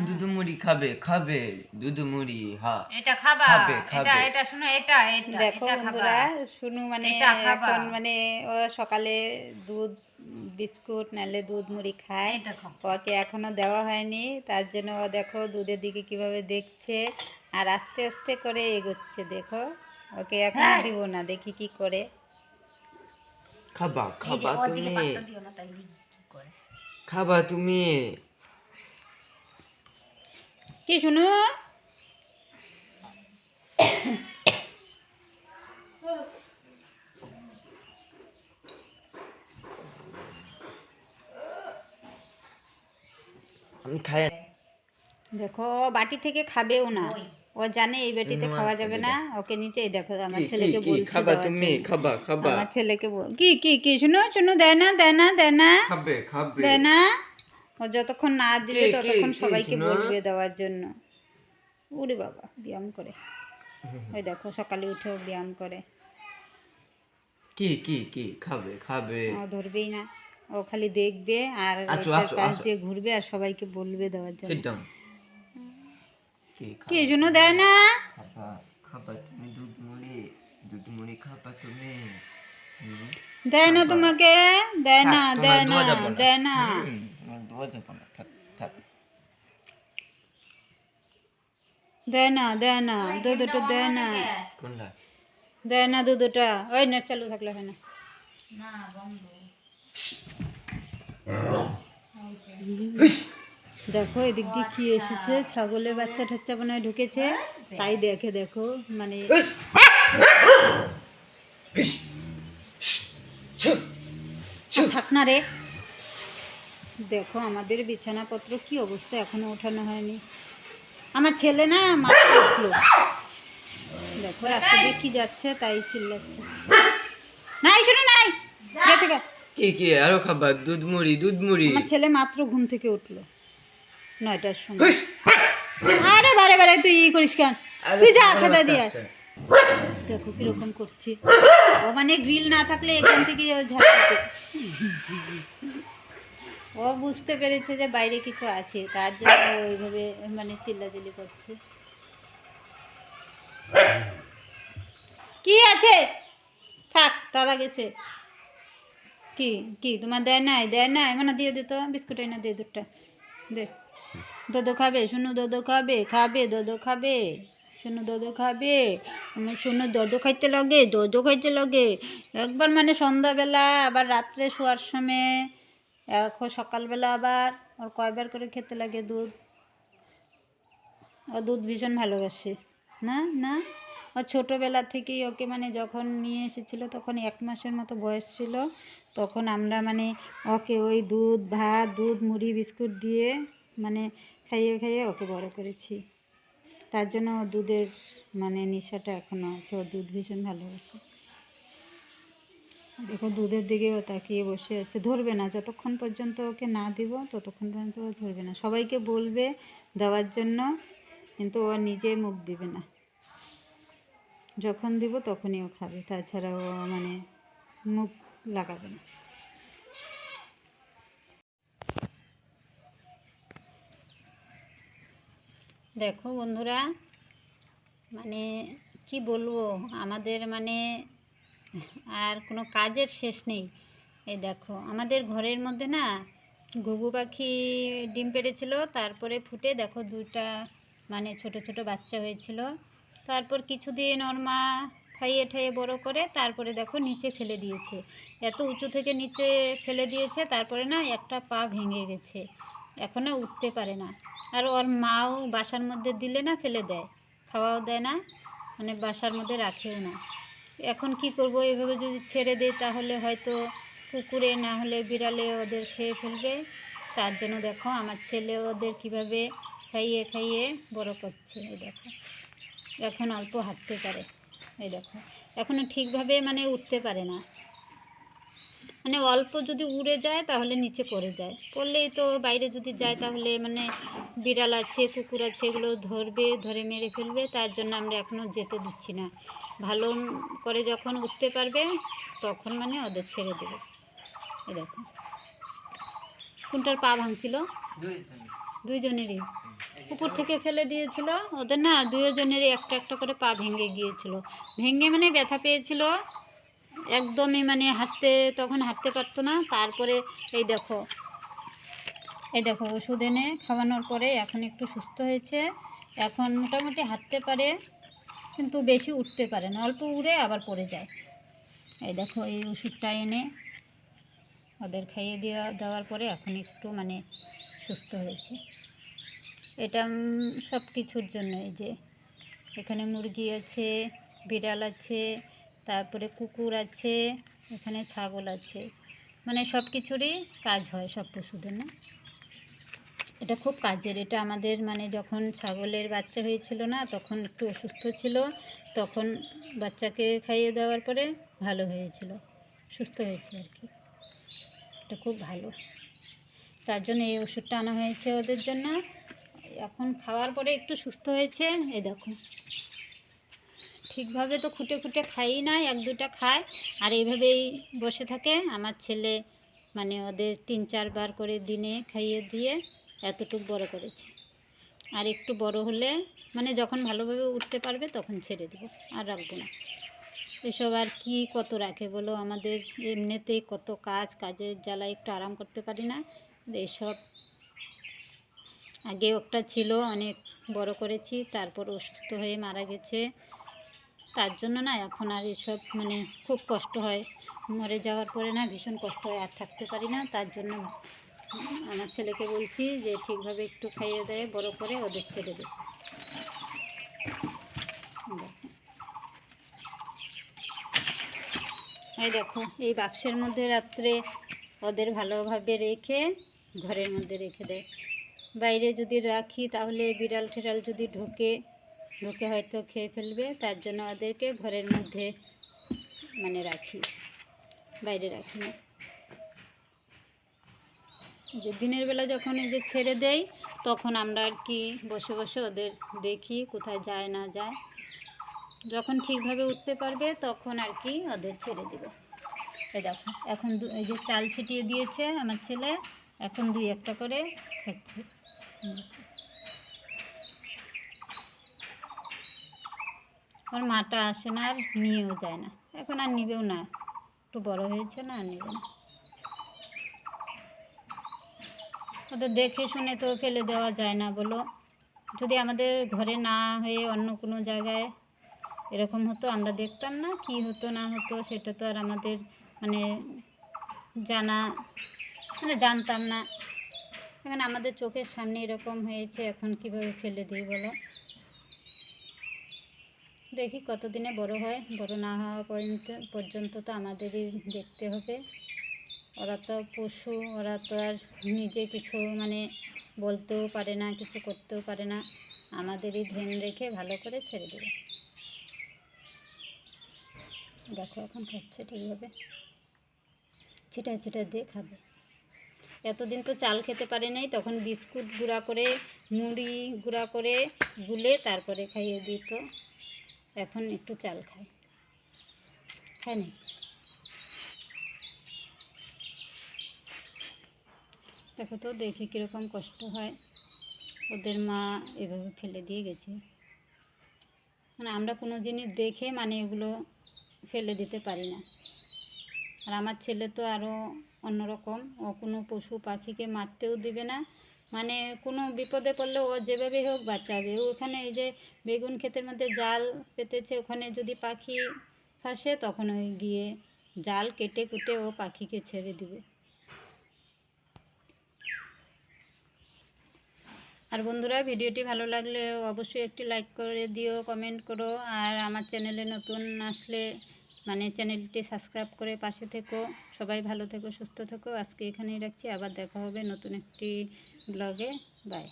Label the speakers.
Speaker 1: দুধু মুড়ি খাবে খাবে দুধু মুড়ি। হ্যাঁ
Speaker 2: এটা খাবা,
Speaker 1: খাবে
Speaker 2: এটা
Speaker 1: খাবে।
Speaker 2: এটা শুনো, এটা এটা
Speaker 3: দেখো
Speaker 2: এটা খাবা।
Speaker 3: বন্ধুরা, শুনু মানে
Speaker 2: এটা খাবা।
Speaker 3: এখন মানে ও সকালে দুধ বিস্কুট নাহলে দুধ মুড়ি খায়,
Speaker 2: এটা খাও।
Speaker 3: ওকে এখনো দেওয়া হয়নি, তার জন্য ও দেখো দুধের দিকে কিভাবে দেখছে আর আস্তে আস্তে করে এগোচ্ছে। দেখো ওকে এখনো দিব না, দেখি কি করে।
Speaker 1: খাবা
Speaker 2: এই যে
Speaker 1: খাবা
Speaker 2: ওর দিকে
Speaker 1: তুমি
Speaker 2: পাত্তা দিও না, তাই কি করে।
Speaker 1: খাবা তুমি।
Speaker 3: কি শুনু,
Speaker 1: আমি খাই।
Speaker 3: দেখো ও বাটি থেকে খাবেও না,
Speaker 2: ওই।
Speaker 3: ও জানে এই বাটিতে খাওয়া যাবে না, ওকে নিচেই দেখো আমার ছেলেকে বলছে
Speaker 1: খাবা
Speaker 3: দেওয়ার
Speaker 1: তুমি
Speaker 3: জন্য।
Speaker 1: খাবা খাবা
Speaker 3: আমার ছেলেকে কি কি কি শুনো শুনো, দেয় না দেয় না দেয় না
Speaker 1: খাবে খাবে।
Speaker 3: দেয় না, ও যতক্ষণ না দিবে
Speaker 1: কে,
Speaker 3: ততক্ষণ
Speaker 1: কে,
Speaker 3: সবাইকে
Speaker 1: শোনা?
Speaker 3: বলবে দেওয়ার জন্য। ওরে বাবা ব্যায়াম করে, ওই দেখো সকালে উঠেও ব্যায়াম করে।
Speaker 1: কি কি কি খাবে খাবে।
Speaker 3: ও ধরবেই না, ও খালি দেখবে আর
Speaker 1: আচ্ছা,
Speaker 3: ওইটার
Speaker 1: আচ্ছা,
Speaker 3: পাশ
Speaker 1: আচ্ছা।
Speaker 3: দিয়ে ঘুরবে আর সবাইকে বলবে দেওয়ার
Speaker 1: সিট
Speaker 3: জন্য।
Speaker 1: ডাউন। কি
Speaker 3: কি
Speaker 1: খাবা
Speaker 3: শুনো,
Speaker 1: তুমি?
Speaker 3: দেয় না
Speaker 1: খাবা খাবা তুমি দুধ মুড়ি খাবা তুমি।
Speaker 3: দেয় না
Speaker 1: খাবা।
Speaker 3: তোমাকে, দেয় না
Speaker 1: থাক, তোমার
Speaker 3: দেয় না
Speaker 1: দোয়া যাবে না।
Speaker 3: দেয় না
Speaker 1: তোমার দোয়া যাবে না, থাক থাক।
Speaker 3: দেয় না দেয় না, দুধটা দেয় না
Speaker 1: কোনটা?
Speaker 3: দেয় না, দুধটা ওই নেট চালু থাকলে হয় না।
Speaker 2: না বন্ধ।
Speaker 3: দেখো এদিক দিয়ে কি এসেছে, ছাগলের বাচ্চা ঠাচ্চা মনে হয় ঢুকেছে, তাই দেখে দেখো মানে থাক না রে। দেখো আমাদের বিছানাপত্র কি অবস্থা, এখনো ওঠানো হয়নি। আমার ছেলে না মাত্র উঠলো, দেখো রাস্তা দিয়ে কি যাচ্ছে তাই চিল্লাচ্ছে। নাই শুনে নাই গেছে গা।
Speaker 1: কি কি আরো খাবা? দুধ মুড়ি।
Speaker 3: আমার ছেলে মাত্র ঘুম থেকে উঠলো 9টার সময়। আরে বারে বারে তুই ই করিস কেন, তুই যা খেতে দিয়ে আয়। দেখো কিরকম করছে ও, মানে গ্রিল না থাকলে এখান থেকে ও ঝাড়তে। ও বুঝতে পেরেছে যে বাইরে কিছু আছে, তার জন্য ওইভাবে মানে চিল্লাচিল্লি করছে। কি আছে থাক, দাদা গেছে। কি কি তোমার দেয় নাই দেয় নাই, মানে দিয়ে দে তো, বিস্কুট এনে দে দুধটা দে। দোদো খাবে শুনু, দোদো খাবে খাবে দোদো খাবে শুনু, দোদো খাবে। আমার শুনু দোদো খাইতে লাগে, দোদো খাইতে লাগে একবার মানে সন্ধ্যাবেলা, আবার রাত্রে শোয়ার সময়, এখন সকালবেলা আবার ওর কয়বার করে খেতে লাগে দুধ। ও দুধ ভীষণ ভালোবাসে। না না, ও ছোটোবেলা থেকেই ওকে মানে যখন নিয়ে এসেছিলো তখন 1 মাসের মতো বয়স ছিল, তখন আমরা মানে ওকে ওই দুধ ভাত দুধ মুড়ি বিস্কুট দিয়ে মানে খাইয়ে খাইয়ে ওকে বড় করেছি। তার জন্য ও দুধের মানে নেশাটা এখনও আছে, ও দুধ ভীষণ ভালোবাসে। দেখো দুধের দিকে ও তাকিয়ে বসে আছে, ধরবে না যতক্ষণ পর্যন্ত ওকে না দিব ততক্ষণ পর্যন্ত ও ধরবে না। সবাইকে বলবে দেওয়ার জন্য, কিন্তু ও নিজে মুখ দিবে না, যখন দিব তখনই ও খাবে, তাছাড়া ও মানে মুখ লাগাবে না। দেখো বন্ধুরা, মানে কি বলবো, আমাদের মানে আর কোনো কাজের শেষ নেই। এই দেখো আমাদের ঘরের মধ্যে না ঘুঘু পাখি ডিম পেড়েছিল, তারপরে ফুটে দেখো 2টা মানে ছোট ছোট বাচ্চা হয়েছিল। তারপর কিছুদিন ওর মা খাইয়ে ঠাইয়ে বড় করে তারপরে দেখো নিচে ফেলে দিয়েছে, এত উঁচু থেকে নিচে ফেলে দিয়েছে, তারপরে না একটা পা ভেঙে গেছে, এখনও উঠতে পারে না। আর ওর মাও বাসার মধ্যে দিলে না ফেলে দেয়, খাওয়াও দেয় না, মানে বাসার মধ্যে রাখেও না। এখন কি করব, এইভাবে যদি ছেড়ে দেয় তাহলে হয়তো কুকুরে না হলে বিড়ালে ওদের খেয়ে ফেলবে। তার জন্য দেখো আমার ছেলে ওদের কিভাবে খাইয়ে খাইয়ে বড় করছে। এই দেখো এখন অল্প হাঁটতে পারে, এই দেখো এখনও ঠিকভাবে মানে উঠতে পারে না, মানে অল্প যদি উড়ে যায় তাহলে নিচে পড়ে যায়, পড়লেই তো বাইরে যদি যায় তাহলে মানে বিড়াল আছে কুকুর আছে এগুলো ধরবে, ধরে মেরে ফেলবে। তার জন্য আমরা এখনও যেতে দিচ্ছি না, ভালো করে যখন উঠতে পারবে তখন মানে ওদের ছেড়ে দেবে। এই দেখো কোনটার পা ভাঙছিল, 2জনেরই। উপর থেকে ফেলে দিয়েছিল। ওদের না দুজনেরই একটা একটা করে পা ভেঙে গিয়েছিল, ভেঙে মানে ব্যথা পেয়েছিল একদমই, মানে তখন হাঁটতে পারতো না। তারপরে এই দেখো ওষুধ এনে খাওয়ানোর পরে এখন একটু সুস্থ হয়েছে, এখন মোটামুটি হাঁটতে পারে, কিন্তু বেশি উঠতে পারে না, অল্প উড়ে আবার পড়ে যায়। এই দেখো এই ওষুধটা এনে ওদের খাইয়ে দেওয়ার পরে এখন একটু মানে সুস্থ হয়েছে। এটা সব কিছুর জন্য, এই যে এখানে মুরগি আছে, বিড়াল আছে, তারপরে কুকুর আছে, এখানে ছাগল আছে, মানে সব কিছুরই কাজ হয়, সব পশুদের না। এটা খুব কাজের। এটা আমাদের মানে যখন ছাগলের বাচ্চা হয়েছিল না, তখন একটু অসুস্থ ছিল, তখন বাচ্চাকে খাইয়ে দেওয়ার পরে ভালো হয়েছিল, সুস্থ হয়েছে আর কি। এটা খুব ভালো, তার জন্য এই ওষুধটা আনা হয়েছে ওদের জন্য। এখন খাওয়ার পরে একটু সুস্থ হয়েছে। এই দেখো ঠিকভাবে তো খুঁটে খুঁটে খাই না, এক দুটা খায় আর এইভাবেই বসে থাকে। আমার ছেলে মানে ওদের 3-4 বার করে দিনে খাইয়ে দিয়ে এতটুকু বড় করেছে। আর একটু বড় হলে মানে যখন ভালোভাবে উঠতে পারবে তখন ছেড়ে দেবো, আর রাখবো না। এসব আর কি কত রাখে বলো, আমাদের এমনিতেই কত কাজের জ্বালায় একটু আরাম করতে পারি না। এসব আগে একটা ছিল, অনেক বড় করেছি, তারপর অসুস্থ হয়ে মারা গেছে। তার জন্য না এখন আর এসব মানে খুব কষ্ট হয়, মরে যাওয়ার পরে না ভীষণ কষ্ট হয়, আর থাকতে পারি না। তার জন্য আমার ছেলেকে বলছি যে ঠিকভাবে একটু খাইয়ে দেয়, বড় করে ওদের ছেড়ে দেয়। এই দেখো এই বাক্সের মধ্যে রাত্রে ওদের ভালোভাবে রেখে ঘরের মধ্যে রেখে দেয়। বাইরে যদি রাখি তাহলে বিড়াল টিড়াল যদি ঢোকে হয়তো খেয়ে ফেলবে, তার জন্য ওদেরকে ঘরের মধ্যে মানে রাখি, বাইরে রাখি না। যে দিনের বেলা যখন এই যে ছেড়ে দেই, তখন আমরা আর কি বসে বসে ওদের দেখি কোথায় যায় না যায়। যখন ঠিকভাবে উঠতে পারবে তখন আর কি ওদের ছেড়ে দেব। এই দেখো এখন এই যে চাল ছিটিয়ে দিয়েছে আমার ছেলে, এখন 2-1টা করে খাচ্ছে। ওর মাটা আসে না আর নিয়েও যায় না, এখন আর নিবেও না, একটু বড় হয়েছে না, আর নেবে না। ওদের দেখে শুনে তো ফেলে দেওয়া যায় না বলো। যদি আমাদের ঘরে না হয়ে অন্য কোনো জায়গায় এরকম হতো, আমরা দেখতাম না, কি হতো না হতো সেটা তো আর আমাদের মানে জানতাম না। এখন আমাদের চোখের সামনে এরকম হয়েছে, এখন কিভাবে ফেলে দিই বলো। দেখি কতদিনে বড় হয়, বড় না হওয়া পর্যন্ত তো আমাদেরই দেখতে হবে। ওরা তো পশু, ওরা তো আর নিজে কিছু মানে বলতেও পারে না, কিছু করতেও পারে না, আমাদেরই ধ্যান রেখে ভালো করে ছেড়ে দেবে। দেখো এখন খাচ্ছে ঠিকভাবে, ছিটা দিয়ে খাবে। এতদিন তো চাল খেতে পারে নাই, তখন বিস্কুট গুঁড়া করে, মুড়ি গুঁড়া করে গুলে তারপরে খাইয়ে দিত, এখন একটু চাল খায় না। দেখো তো দেখে কীরকম কষ্ট হয়, ওদের মা এভাবে ফেলে দিয়ে গেছে। মানে আমরা কোনো জিনিস দেখে মানে এগুলো ফেলে দিতে পারি না। আর আমার ছেলে তো আরও অন্যরকম, ও কোনো পশু পাখিকে মারতেও দিবে না, মানে কোনো বিপদে পড়লে ও যেভাবে হোক বাঁচাবে। ও ওখানে এই যে বেগুন ক্ষেতের মধ্যে জাল পেতেছে, ওখানে যদি পাখি ফাঁসে তখন ওই গিয়ে জাল কেটে কুটে ও পাখিকে ছেড়ে দিবে। আর বন্ধুরা ভিডিওটি ভালো লাগলে অবশ্যই একটি লাইক করে দিও, কমেন্ট করো, আর আমার চ্যানেলে নতুন আসলে মানে চ্যানেলটি সাবস্ক্রাইব করে পাশে থেকো। সবাই ভালো থেকো, সুস্থ থেকো। আজকে এখানেই রাখছি, আবার দেখা হবে নতুন একটি ব্লগে। বাই।